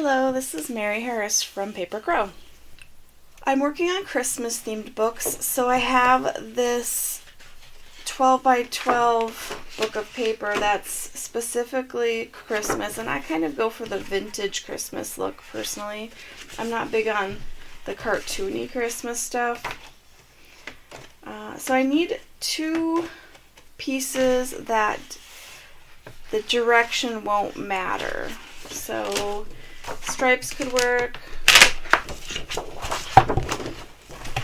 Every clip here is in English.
Hello, this is Mary Harris from Paper Crow. I'm working on Christmas themed books, so I have this 12 by 12 book of paper that's specifically Christmas, and I kind of go for the vintage Christmas look personally. I'm not big on the cartoony Christmas stuff. So I need two pieces that the direction won't matter. So stripes could work.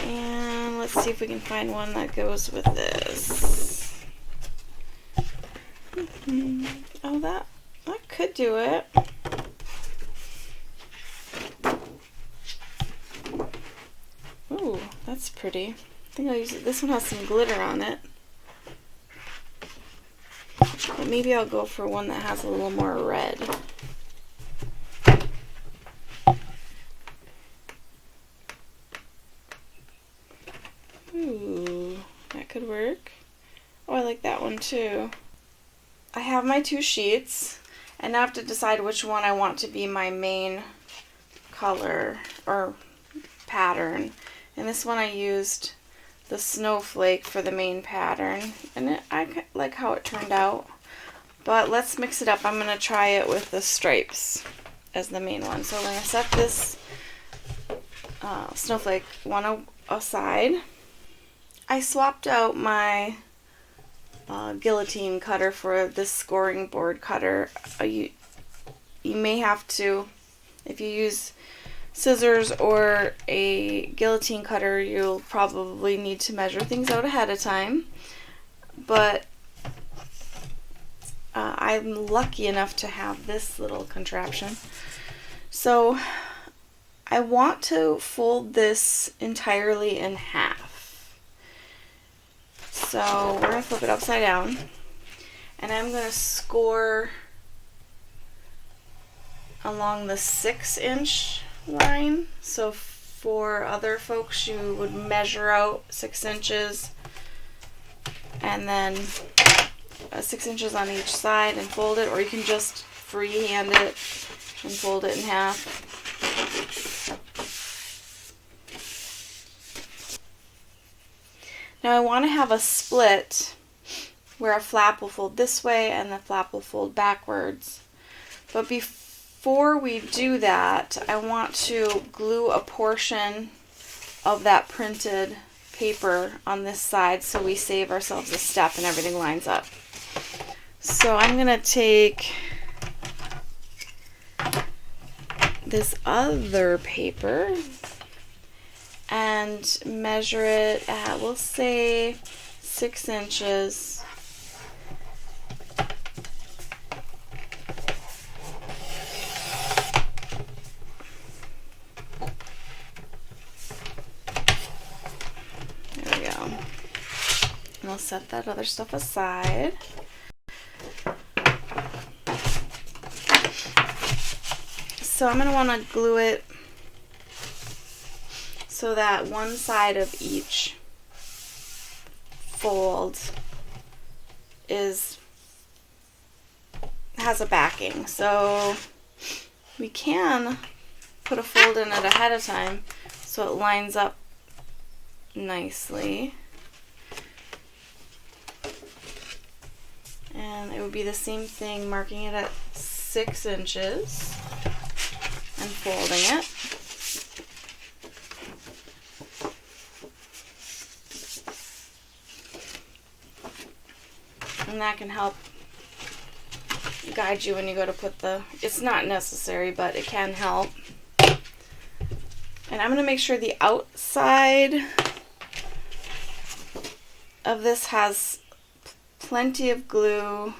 And let's see if we can find one that goes with this. Oh, that could do it. Ooh, that's pretty. I think I'll use it. This one has some glitter on it. But maybe I'll go for one that has a little more red. Ooh, that could work. Oh, I like that one too. I have my two sheets, and now I have to decide which one I want to be my main color or pattern. And this one I used the snowflake for the main pattern, and I like how it turned out. But let's mix it up. I'm going to try it with the stripes as the main one. So we're going to set this snowflake one aside. I swapped out my guillotine cutter for this scoring board cutter. You may have to, if you use scissors or a guillotine cutter, you'll probably need to measure things out ahead of time. But I'm lucky enough to have this little contraption. So I want to fold this entirely in half. So we're going to flip it upside down, and I'm going to score along the 6-inch line. So for other folks, you would measure out 6 inches and then 6 inches on each side and fold it, or you can just freehand it and fold it in half. Now I want to have a split where a flap will fold this way and the flap will fold backwards. But before we do that, I want to glue a portion of that printed paper on this side so we save ourselves a step and everything lines up. So I'm going to take this other paper and measure it at, we'll say, 6 inches. There we go. And I'll set that other stuff aside. So I'm going to want to glue it so that one side of each fold has a backing. So we can put a fold in it ahead of time so it lines up nicely. And it would be the same thing, marking it at 6 inches and folding it. And that can help guide you when you go to put it's not necessary, but it can help. And I'm going to make sure the outside of this has plenty of glue.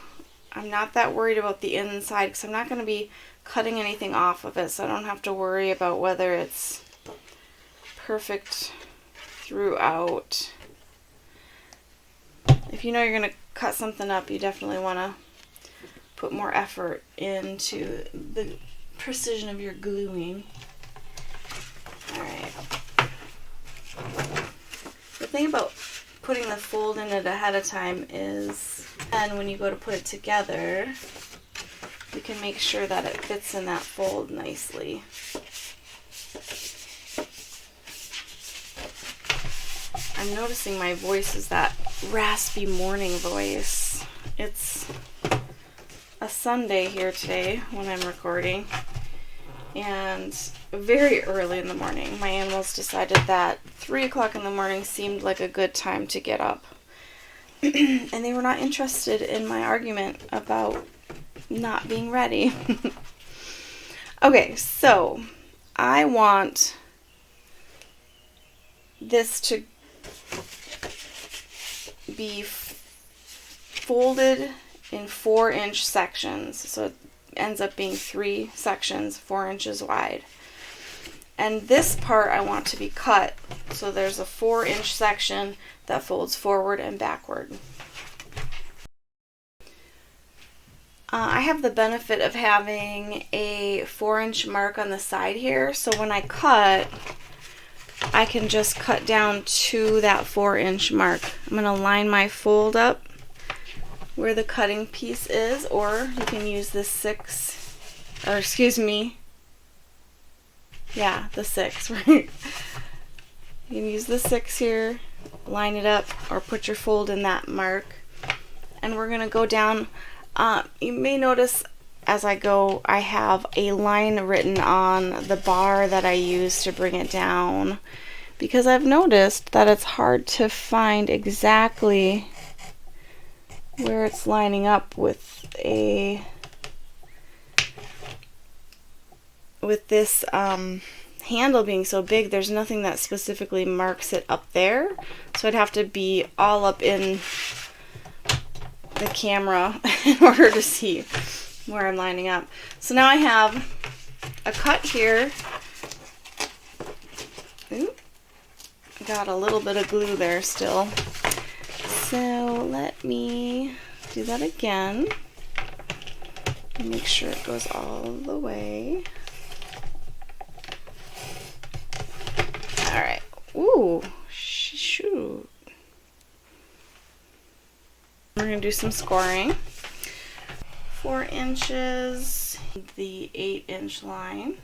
I'm not that worried about the inside because I'm not going to be cutting anything off of it, so I don't have to worry about whether it's perfect throughout. If you know you're going to cut something up, you definitely want to put more effort into the precision of your gluing. Alright. The thing about putting the fold in it ahead of time is, and when you go to put it together, we can make sure that it fits in that fold nicely. I'm noticing my voice is that raspy morning voice. It's a Sunday here today when I'm recording, and very early in the morning. My animals decided that 3 o'clock in the morning seemed like a good time to get up. And they were not interested in my argument about not being ready. Okay, so I want this to be folded in 4-inch sections, so it ends up being 3 sections 4 inches wide. And this part I want to be cut so there's a 4-inch section that folds forward and backward. I have the benefit of having a 4-inch mark on the side here, so when I cut, I can just cut down to that 4-inch mark. I'm going to line my fold up where the cutting piece is, or you can use the 6, or excuse me, yeah, the 6, right? You can use the 6 here, line it up, or put your fold in that mark. And we're going to go down. You may notice as I go, I have a line written on the bar that I use to bring it down, because I've noticed that it's hard to find exactly where it's lining up with this handle being so big. There's nothing that specifically marks it up there, so I'd have to be all up in the camera in order to see where I'm lining up. So now I have a cut here. Ooh, got a little bit of glue there still. So let me do that again. Make sure it goes all the way. All right. Ooh, shoot. We're going to do some scoring. 4 inches, the 8-inch line.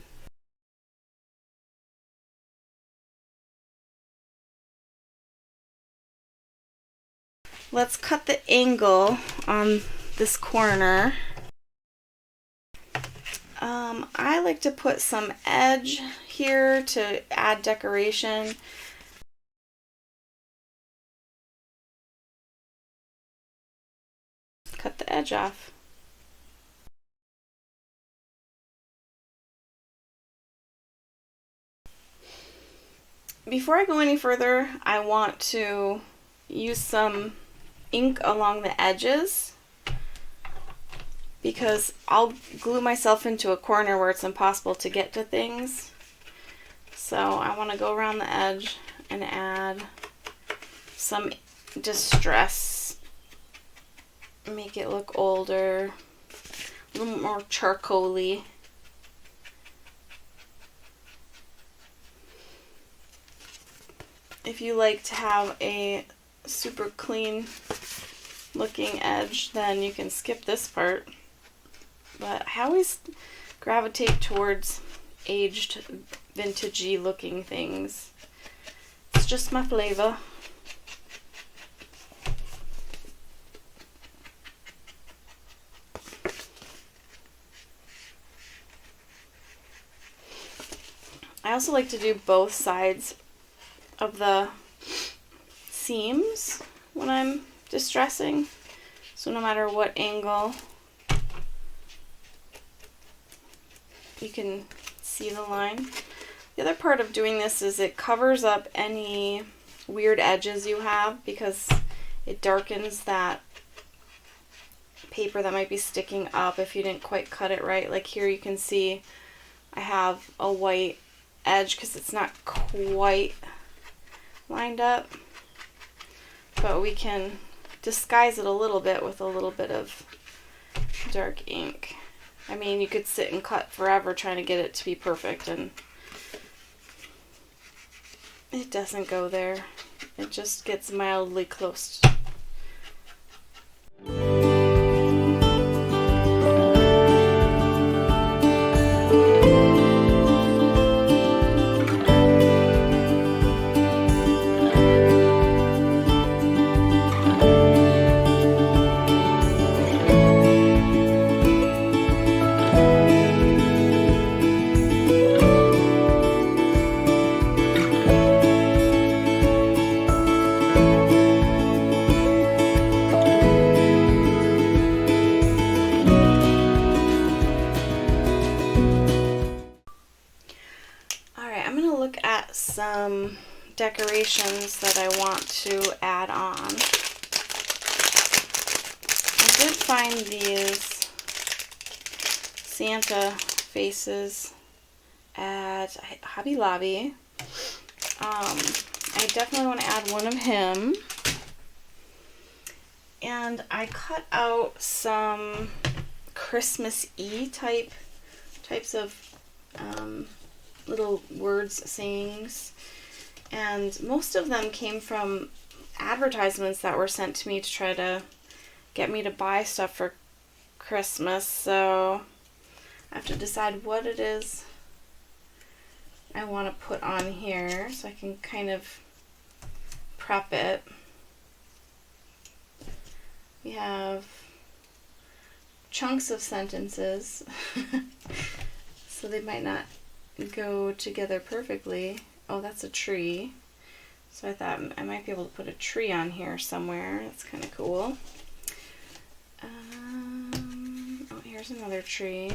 Let's cut the angle on this corner. I like to put some edge here to add decoration. Cut the edge off. Before I go any further, I want to use some ink along the edges, because I'll glue myself into a corner where it's impossible to get to things. So I want to go around the edge and add some distress, make it look older, a little more charcoaly. If you like to have a super clean looking edge, then you can skip this part. But I always gravitate towards aged, vintagey looking things. It's just my flavor. I also like to do both sides of the seams when I'm distressing, so no matter what angle you can see the line. The other part of doing this is it covers up any weird edges you have, because it darkens that paper that might be sticking up if you didn't quite cut it right. Like here you can see I have a white edge because it's not quite lined up, but we can disguise it a little bit with a little bit of dark ink. I mean, you could sit and cut forever trying to get it to be perfect, and it doesn't go there. It just gets mildly close. decorations that I want to add on. I did find these Santa faces at Hobby Lobby. I definitely want to add one of him. And I cut out some Christmas-y types of little words, sayings. And most of them came from advertisements that were sent to me to try to get me to buy stuff for Christmas. So I have to decide what it is I want to put on here so I can kind of prep it. We have chunks of sentences, so they might not go together perfectly. Oh, that's a tree. So I thought I might be able to put a tree on here somewhere. That's kind of cool. Oh, here's another tree.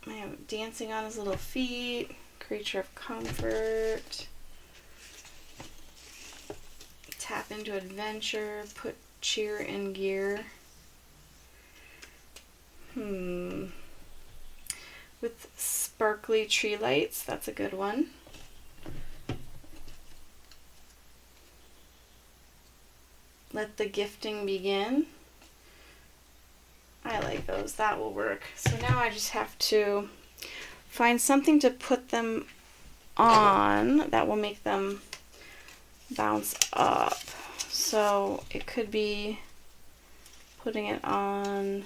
I have dancing on his little feet, creature of comfort, tap into adventure, put cheer in gear. With sparkly tree lights, that's a good one. Let the gifting begin. I like those, that will work. So now I just have to find something to put them on that will make them bounce up. So it could be putting it on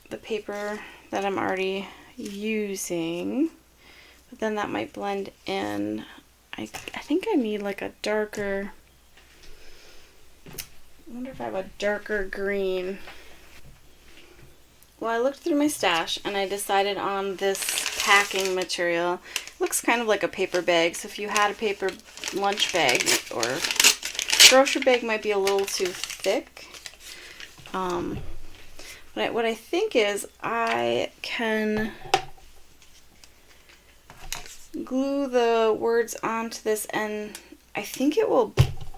the paper that I'm already using, but then that might blend in. I think I need like a darker, I wonder if I have a darker green. Well, I looked through my stash and I decided on this packing material. It looks kind of like a paper bag, so if you had a paper lunch bag or grocery bag, might be a little too thick. But what I think is I can glue the words onto this, and I think it will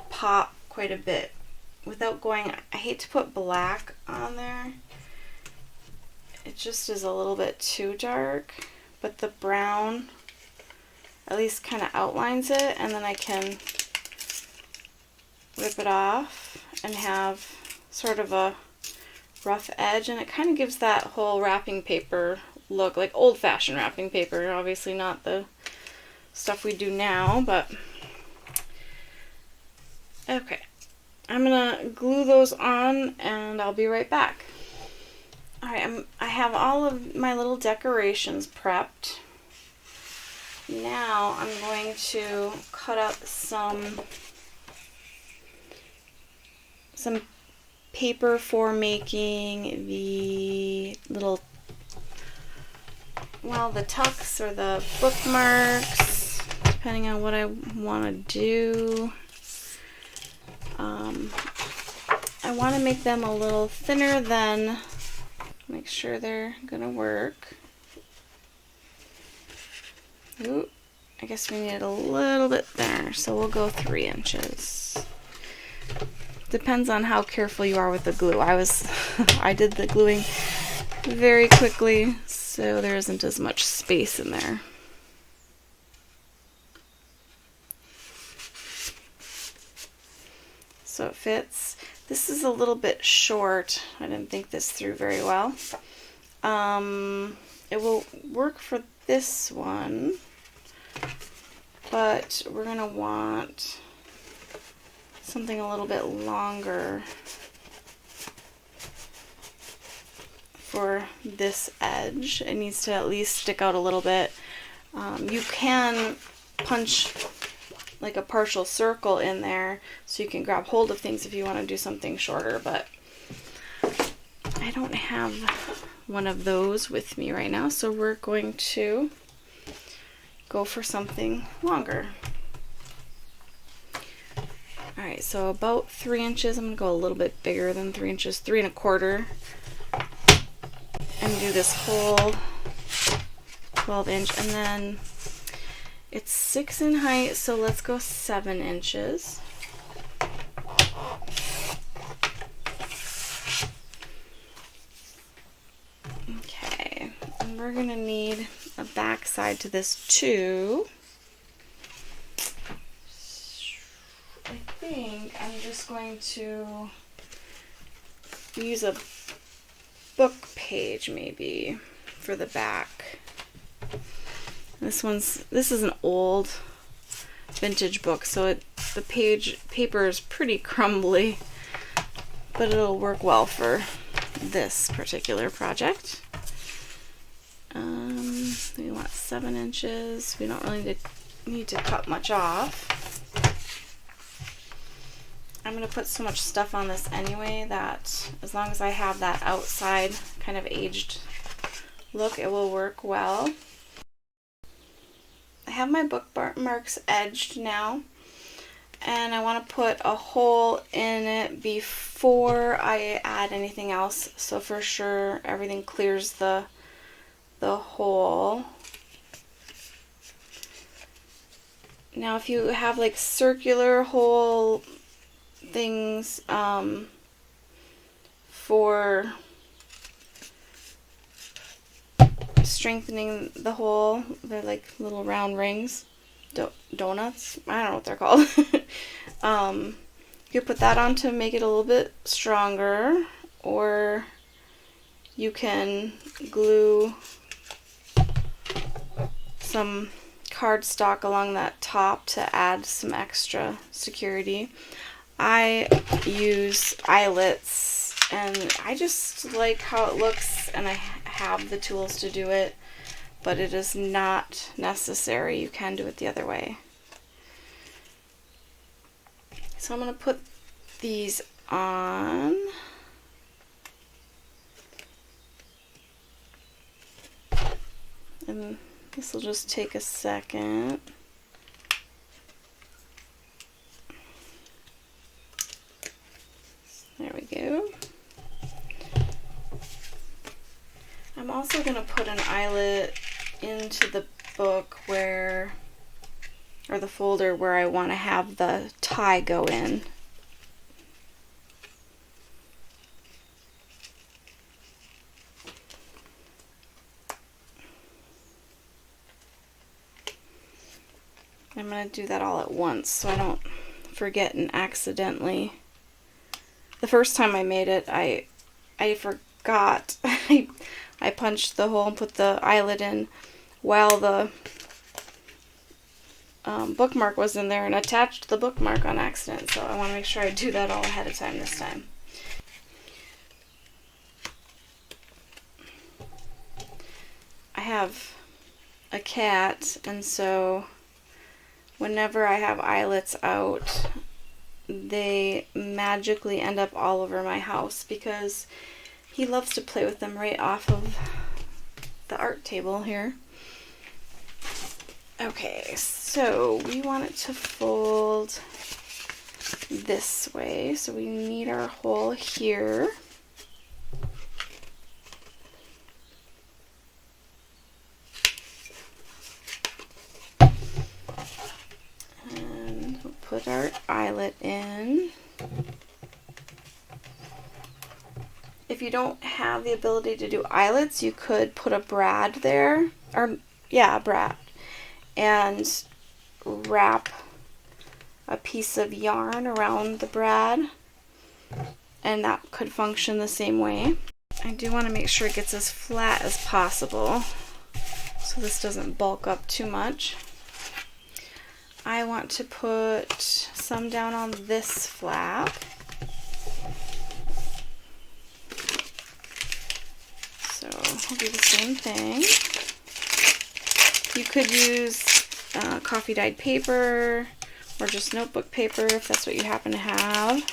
pop quite a bit without going. I hate to put black on there. It just is a little bit too dark, but the brown at least kind of outlines it, and then I can rip it off and have sort of a rough edge, and it kind of gives that whole wrapping paper look, like old-fashioned wrapping paper. Obviously not the stuff we do now, but okay. I'm gonna glue those on and I'll be right back. Alright, I have all of my little decorations prepped. Now I'm going to cut up some paper for making the little, well, the tucks or the bookmarks, depending on what I want to do. I want to make them a little thinner than, make sure they're gonna work. Ooh, I guess we need it a little bit thinner, so we'll go 3 inches. Depends on how careful you are with the glue. I did the gluing very quickly, so there isn't as much space in there. So it fits. This is a little bit short. I didn't think this through very well. It will work for this one, but we're gonna want something a little bit longer for this edge. It needs to at least stick out a little bit. You can punch like a partial circle in there so you can grab hold of things if you want to do something shorter, but I don't have one of those with me right now, so we're going to go for something longer. Alright, Alright, so about 3 inches. I'm going to go a little bit bigger than 3 inches, 3 1/4. And do this whole 12-inch. And then it's 6 in height, so let's go 7 inches. Okay, and we're going to need a back side to this too. I think I'm just going to use a book page maybe for the back. This is an old vintage book, so the paper is pretty crumbly, but it'll work well for this particular project. We want 7 inches. We don't really need to cut much off. I'm going to put so much stuff on this anyway that as long as I have that outside kind of aged look, it will work well. I have my bookmarks edged now, and I want to put a hole in it before I add anything else, so for sure everything clears the hole. Now if you have like circular hole things for strengthening the hole, they're like little round rings, donuts, I don't know what they're called. You put that on to make it a little bit stronger, or you can glue some cardstock along that top to add some extra security. I use eyelets, and I just like how it looks, and I have the tools to do it, but it is not necessary. You can do it the other way. So I'm going to put these on. And this will just take a second. There we go. I'm also going to put an eyelet into the book or the folder where I want to have the tie go in. I'm going to do that all at once so I don't forget and accidentally. The first time I made it, I forgot. I punched the hole and put the eyelet in while the bookmark was in there and attached the bookmark on accident. So I want to make sure I do that all ahead of time this time. I have a cat, and so whenever I have eyelets out, they magically end up all over my house because he loves to play with them right off of the art table here. Okay, so we want it to fold this way, so we need our hole here. And we'll put our eyelet in. If you don't have the ability to do eyelets, you could put a brad there, or yeah, a brad, and wrap a piece of yarn around the brad, and that could function the same way. I do want to make sure it gets as flat as possible so this doesn't bulk up too much. I want to put some down on this flap. So I'll do the same thing. You could use coffee dyed paper or just notebook paper if that's what you happen to have.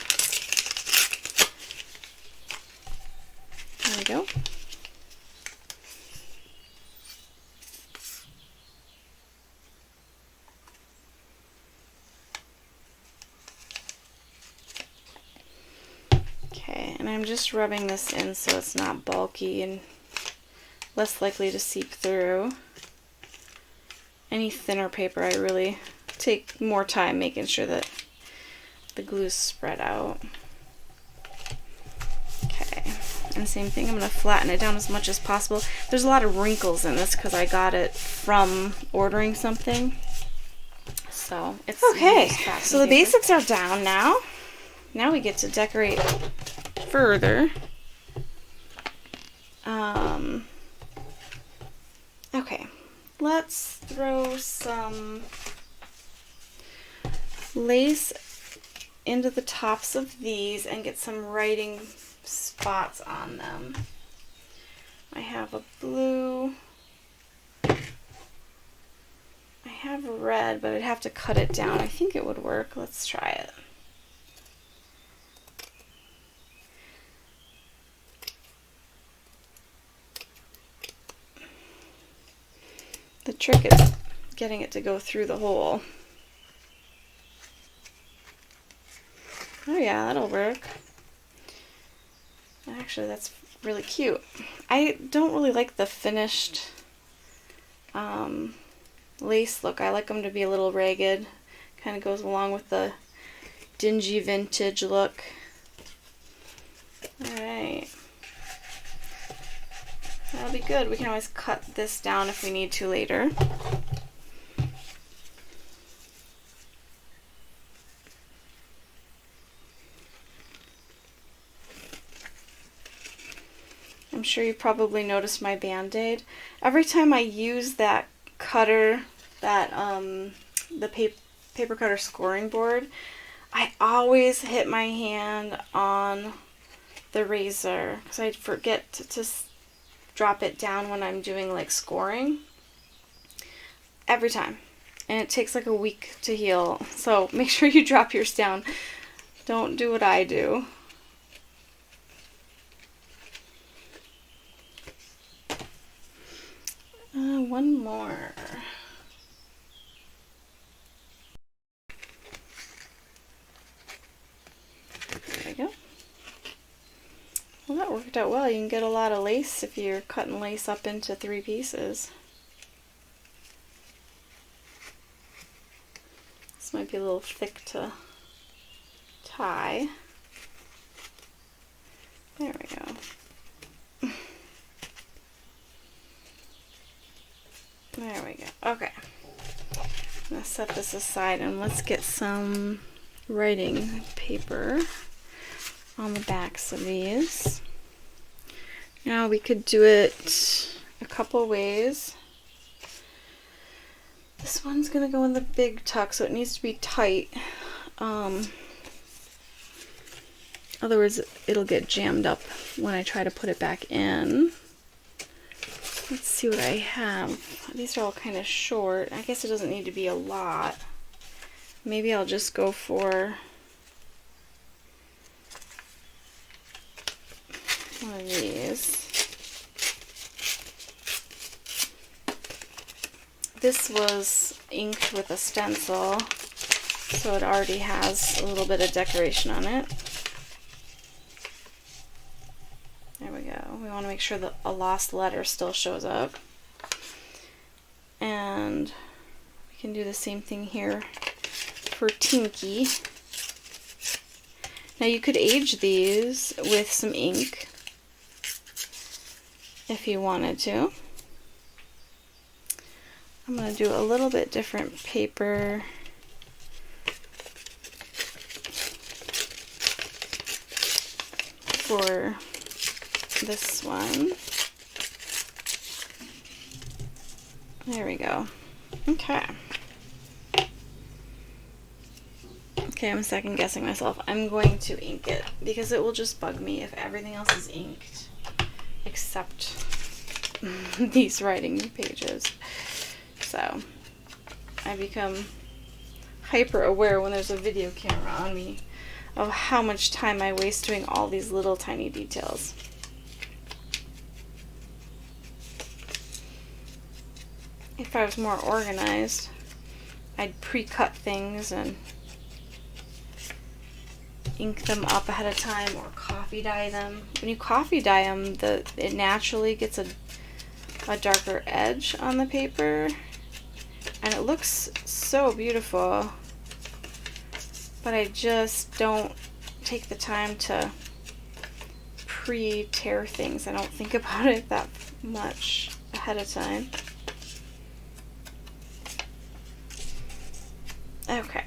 There we go. just rubbing this in so it's not bulky and less likely to seep through. Any thinner paper, I really take more time making sure that the glue's spread out. Okay, and same thing, I'm going to flatten it down as much as possible. There's a lot of wrinkles in this because I got it from ordering something. So it's okay. So the basics are down now. Now we get to decorate further. Okay, let's throw some lace into the tops of these and get some writing spots on them. I have a blue. I have a red, but I'd have to cut it down. I think it would work. Let's try it. The trick is getting it to go through the hole. Oh yeah, that'll work. Actually, that's really cute. I don't really like the finished lace look. I like them to be a little ragged. Kind of goes along with the dingy vintage look. Alright. That'll be good. We can always cut this down if we need to later. I'm sure you probably noticed my Band-Aid. Every time I use that cutter, the paper cutter scoring board, I always hit my hand on the razor because I forget to drop it down when I'm doing like scoring. Every time. And it takes like a week to heal. So make sure you drop yours down. Don't do what I do. One more. There we go. Well, that worked out well. You can get a lot of lace if you're cutting lace up into 3 pieces. This might be a little thick to tie. There we go. There we go. Okay. I'm going to set this aside and let's get some writing paper on the backs of these. Now we could do it a couple ways. This one's going to go in the big tuck, so it needs to be tight. Otherwise it'll get jammed up when I try to put it back in. Let's see what I have. These are all kind of short. I guess it doesn't need to be a lot. Maybe I'll just go for one of these. This was inked with a stencil, so it already has a little bit of decoration on it. There we go. We want to make sure that a lost letter still shows up. And we can do the same thing here for Tinky. Now you could age these with some ink if you wanted to. I'm going to do a little bit different paper. For this one. There we go. Okay. Okay, I'm second guessing myself. I'm going to ink it because it will just bug me if everything else is inked except these writing pages. So I become hyper aware when there's a video camera on me of how much time I waste doing all these little tiny details. If I was more organized, I'd pre-cut things and ink them up ahead of time or coffee dye them. When you coffee dye them, it naturally gets a darker edge on the paper, and it looks so beautiful, but I just don't take the time to pre-tear things. I don't think about it that much ahead of time. Okay.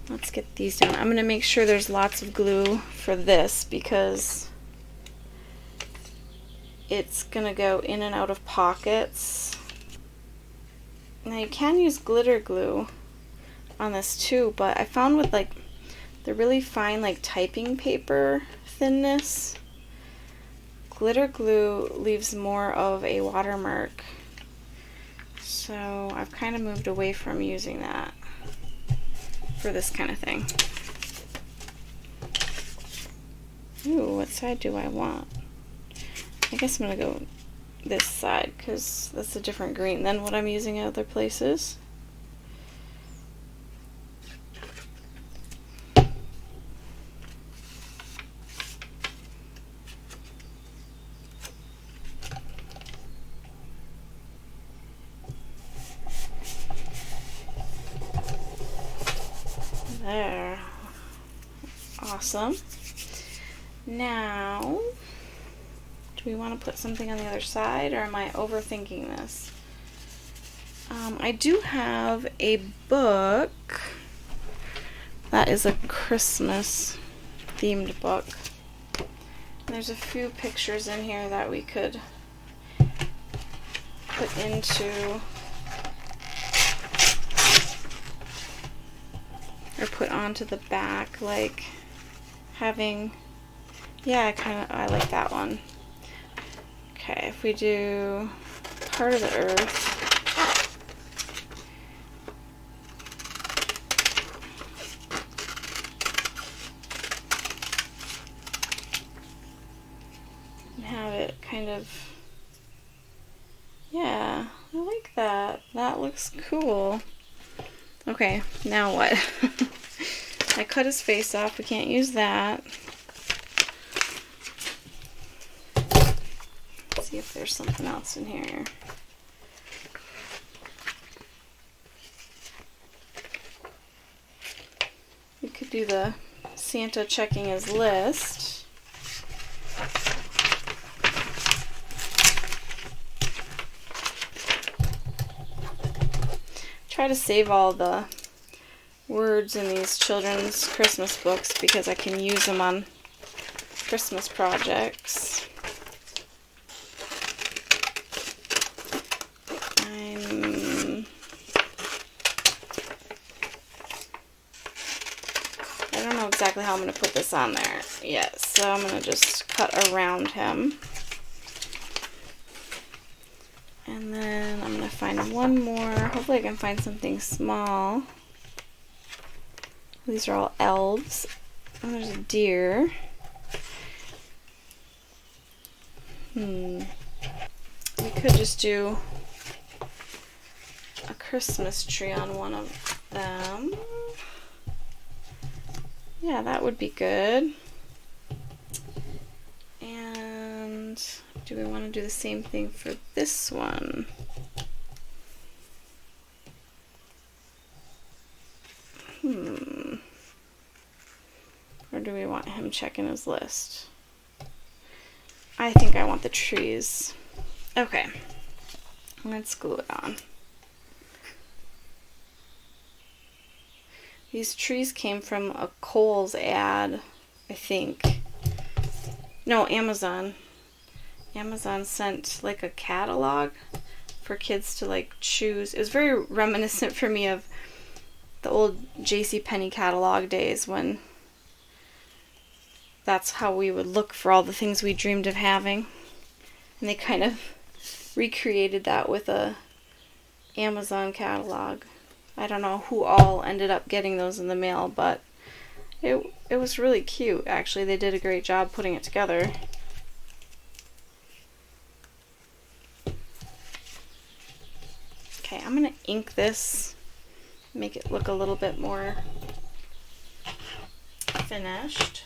Let's get these down. I'm going to make sure there's lots of glue for this because it's going to go in and out of pockets. Now you can use glitter glue on this too, but I found with like the really fine like typing paper thinness, glitter glue leaves more of a watermark. So I've kind of moved away from using that for this kind of thing. Ooh, what side do I want? I guess I'm going to go this side because that's a different green than what I'm using at other places. There. Awesome. Now, do we want to put something on the other side, or am I overthinking this? I do have a book that is a Christmas themed book. There's a few pictures in here that we could put into or put onto the back, like having, yeah, I like that one. Okay, if we do part of the earth, and have it kind of, yeah, I like that. That looks cool. Okay, now what? I cut his face off. We can't use that. Let's see if there's something else in here. We could do the Santa checking his list. Try to save all the words in these children's Christmas books because I can use them on Christmas projects. I don't know exactly how I'm going to put this on there yet, so I'm going to just cut around him. And then I'm going to find one more. Hopefully I can find something small. These are all elves. Oh, there's a deer. We could just do a Christmas tree on one of them. Yeah, that would be good. And do we want to do the same thing for this one? Or do we want him checking his list? I think I want the trees. Okay, let's glue it on. These trees came from a Kohl's ad, I think. No, Amazon. Amazon sent like a catalog for kids to like choose. It was very reminiscent for me of the old JCPenney catalog days when that's how we would look for all the things we dreamed of having. And they kind of recreated that with a Amazon catalog. I don't know who all ended up getting those in the mail, but it was really cute. Actually, they did a great job putting it together. Okay, I'm going to ink this, make it look a little bit more finished.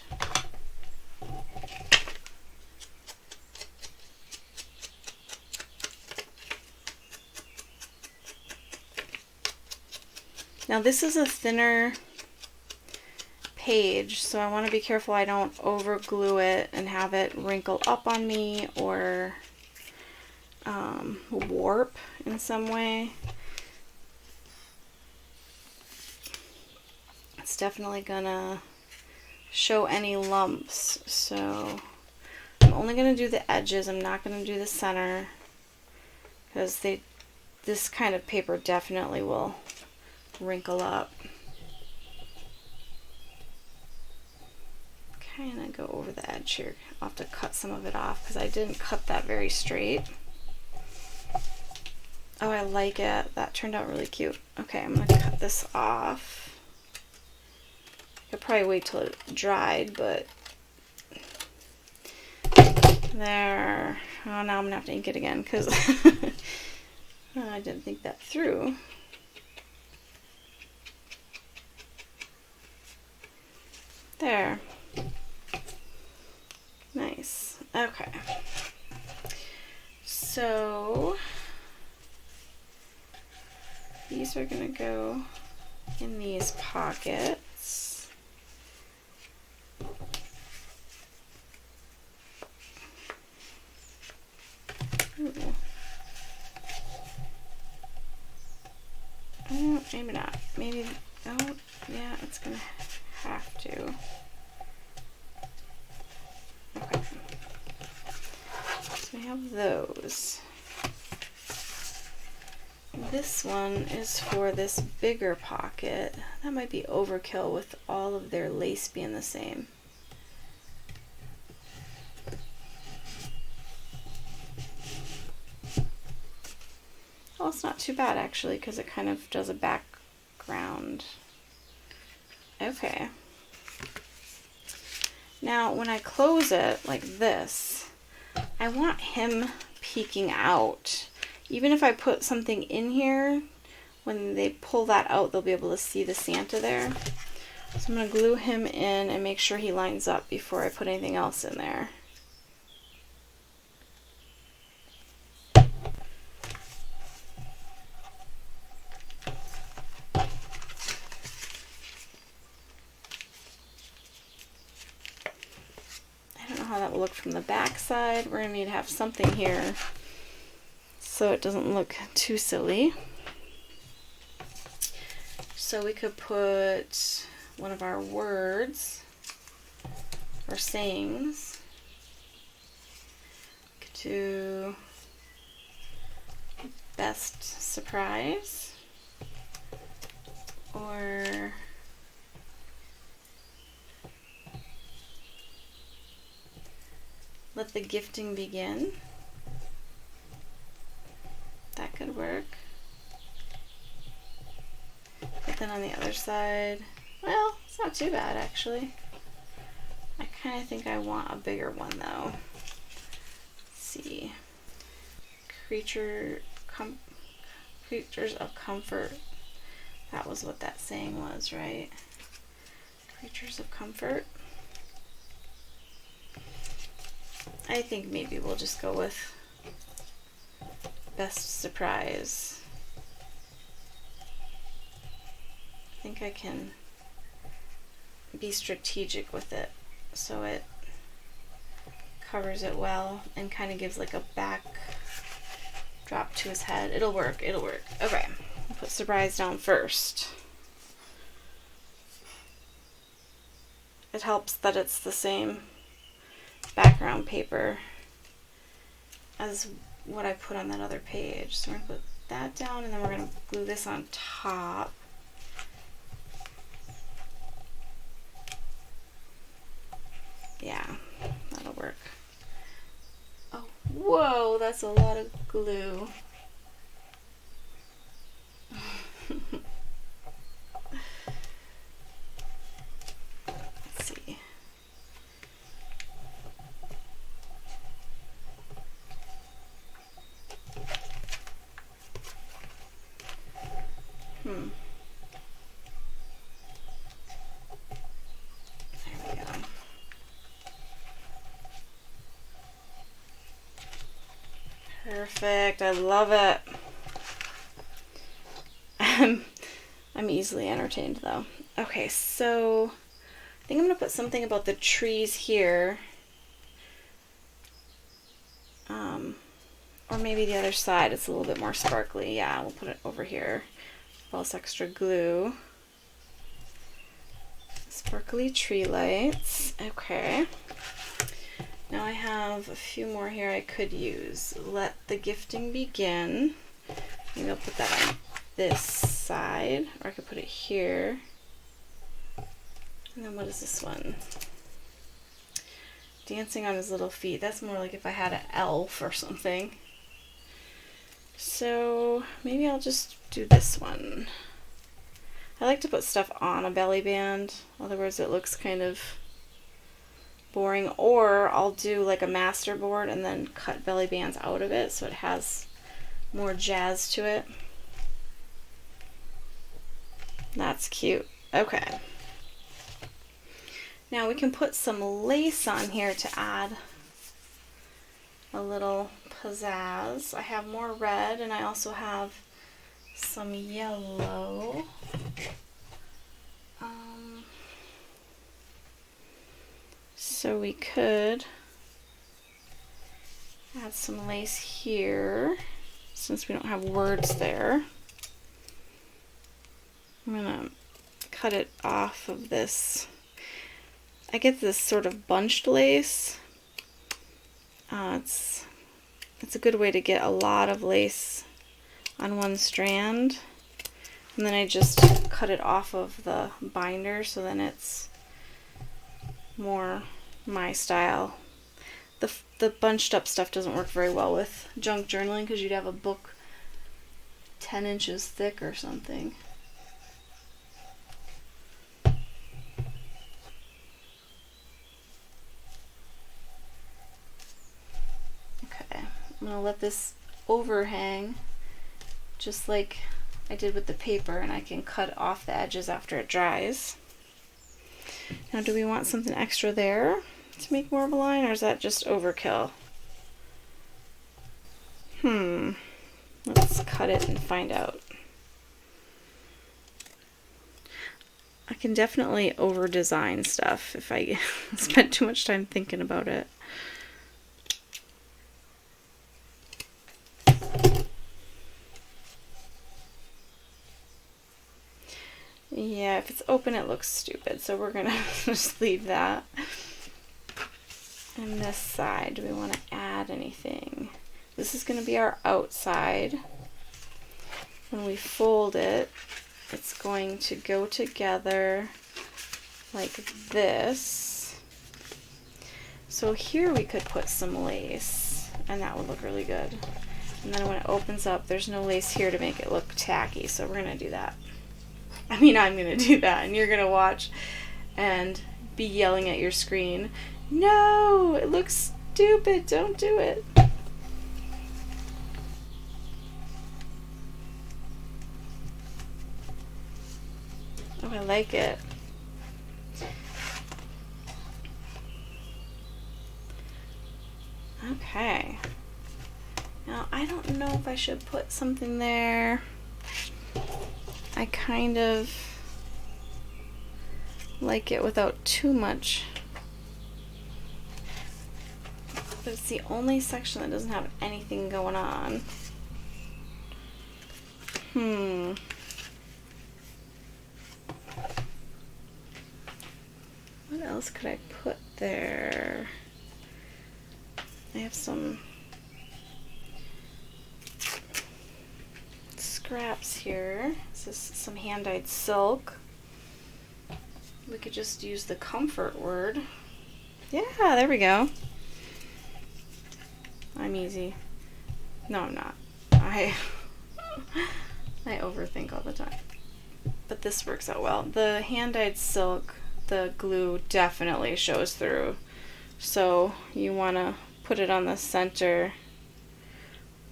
Now this is a thinner page, so I want to be careful I don't over glue it and have it wrinkle up on me or warp in some way. It's definitely gonna show any lumps, so I'm only gonna do the edges. I'm not gonna do the center because this kind of paper definitely will wrinkle up. Okay, and I go over the edge here. I'll have to cut some of it off because I didn't cut that very straight. Oh, I like it. That turned out really cute. Okay, I'm gonna cut this off. I could probably wait till it dried, but there. Oh, now I'm gonna have to ink it again because I didn't think that through. There. Nice. Okay. So these are going to go in these pockets. Ooh. Oh, maybe not. Maybe, oh, yeah, it's going to have to. Okay. So we have those. This one is for this bigger pocket. That might be overkill with all of their lace being the same. Well, it's not too bad actually because it kind of does a background. Okay. Now when I close it like this, I want him peeking out. Even if I put something in here, when they pull that out, they'll be able to see the Santa there. So I'm going to glue him in and make sure he lines up before I put anything else in there. I don't know how that will look from the back side. We're going to need to have something here so it doesn't look too silly. So we could put one of our words or sayings. We could do best surprise or let the gifting begin. That could work. But then on the other side, well, it's not too bad actually. I kind of think I want a bigger one though. Let's see. Creatures of comfort. That was what that saying was, right? Creatures of comfort. I think maybe we'll just go with best surprise. I think I can be strategic with it so it covers it well and kind of gives like a back drop to his head. It'll work, it'll work. Okay, I'll put surprise down first. It helps that it's the same background paper as what I put on that other page. So we're going to put that down and then we're going to glue this on top. Yeah, that'll work. Oh, whoa, that's a lot of glue. Let's see. There Perfect. I love it. I'm easily entertained though. Okay, so I think I'm going to put something about the trees here. Or maybe the other side. It's a little bit more sparkly. Yeah, we'll put it over here. All this extra glue. Sparkly tree lights. Okay. Now I have a few more here I could use. Let the gifting begin. Maybe I'll put that on this side, or I could put it here. And then what is this one? Dancing on his little feet. That's more like if I had an elf or something. So maybe I'll just do this one. I like to put stuff on a belly band, otherwise it looks kind of boring. Or I'll do like a master board and then cut belly bands out of it so it has more jazz to it. That's cute. Okay. Now we can put some lace on here to add a little pizzazz. I have more red and I also have some yellow. So we could add some lace here since we don't have words there. I'm gonna cut it off of this. I get this sort of bunched lace. It's a good way to get a lot of lace on one strand. And then I just cut it off of the binder so then it's more my style. The bunched up stuff doesn't work very well with junk journaling because you'd have a book 10 inches thick or something. I'm going to let this overhang just like I did with the paper, and I can cut off the edges after it dries. Now do we want something extra there to make more of a line, or is that just overkill? Let's cut it and find out. I can definitely over design stuff if I spend too much time thinking about it. Yeah, if it's open it looks stupid, so we're gonna just leave that. And this side, do we want to add anything? This is gonna be our outside. When we fold it, it's going to go together like this. So here we could put some lace, and that would look really good. And then when it opens up, there's no lace here to make it look tacky, so we're gonna do that. I mean, I'm going to do that, and you're going to watch and be yelling at your screen, "No, it looks stupid, don't do it." Oh, I like it. Okay. Now, I don't know if I should put something there. I kind of like it without too much, but it's the only section that doesn't have anything going on. What else could I put there? I have some scraps here. This is some hand-dyed silk. We could just use the comfort word. Yeah, there we go. I'm easy. No, I'm not. I overthink all the time. But this works out well. The hand-dyed silk, the glue definitely shows through. So you want to put it on the center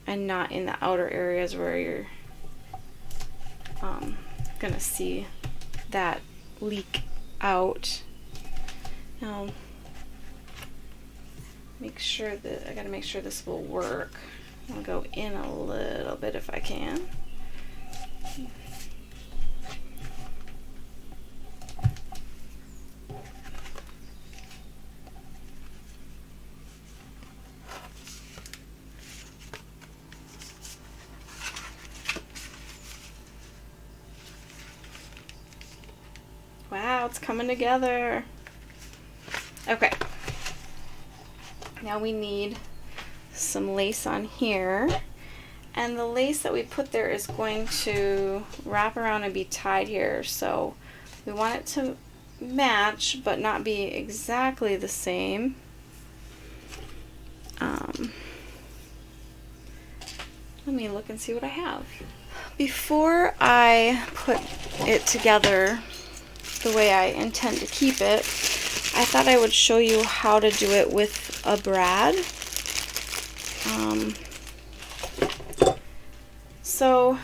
and not in the outer areas where you're gonna see that leak out. Now make sure that I gotta make sure this will work. I'll go in a little bit if I can. Wow, it's coming together. Okay. Now we need some lace on here. And the lace that we put there is going to wrap around and be tied here. So we want it to match, but not be exactly the same. Let me look and see what I have. Before I put it together the way I intend to keep it, I thought I would show you how to do it with a brad. So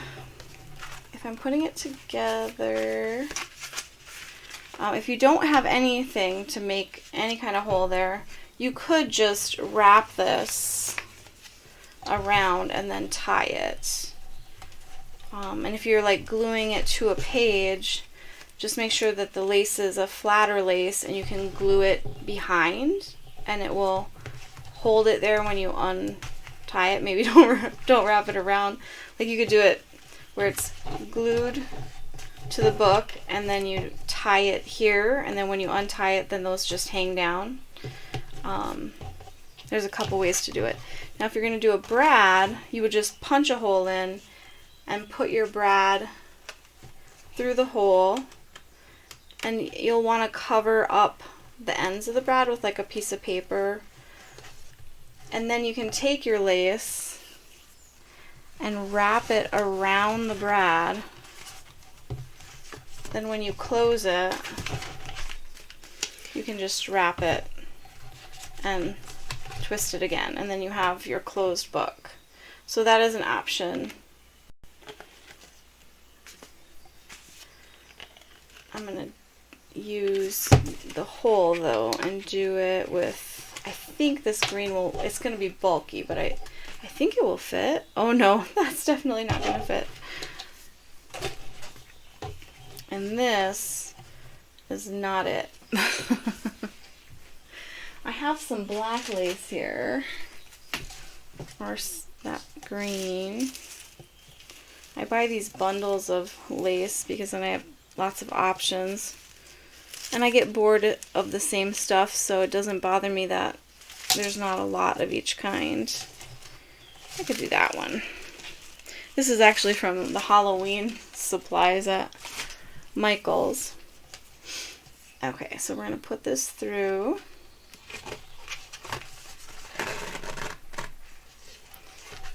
if I'm putting it together, if you don't have anything to make any kind of hole there, you could just wrap this around and then tie it. And if you're like gluing it to a page, just make sure that the lace is a flatter lace and you can glue it behind, and it will hold it there when you untie it. Maybe don't wrap it around. Like you could do it where it's glued to the book and then you tie it here, and then when you untie it, then those just hang down. There's a couple ways to do it. Now if you're going to do a brad, you would just punch a hole in and put your brad through the hole, and you'll want to cover up the ends of the brad with like a piece of paper, and then you can take your lace and wrap it around the brad. Then when you close it, you can just wrap it and twist it again, and then you have your closed book. So that is an option. I'm going to use the hole though and do it with, I think this green will, it's going to be bulky, but I think it will fit. Oh no, that's definitely not going to fit. And this is not it. I have some black lace here, or that green. I buy these bundles of lace because then I have lots of options, and I get bored of the same stuff, so it doesn't bother me that there's not a lot of each kind. I could do that one. This is actually from the Halloween supplies at Michael's. Okay, so we're going to put this through.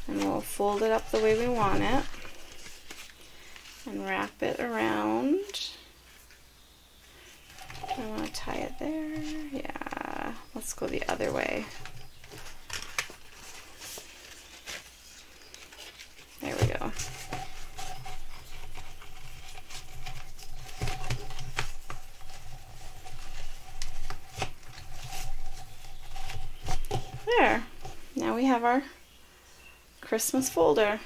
And we'll fold it up the way we want it and wrap it around. I want to tie it there. Yeah, let's go the other way. There we go. There. Now we have our Christmas folder.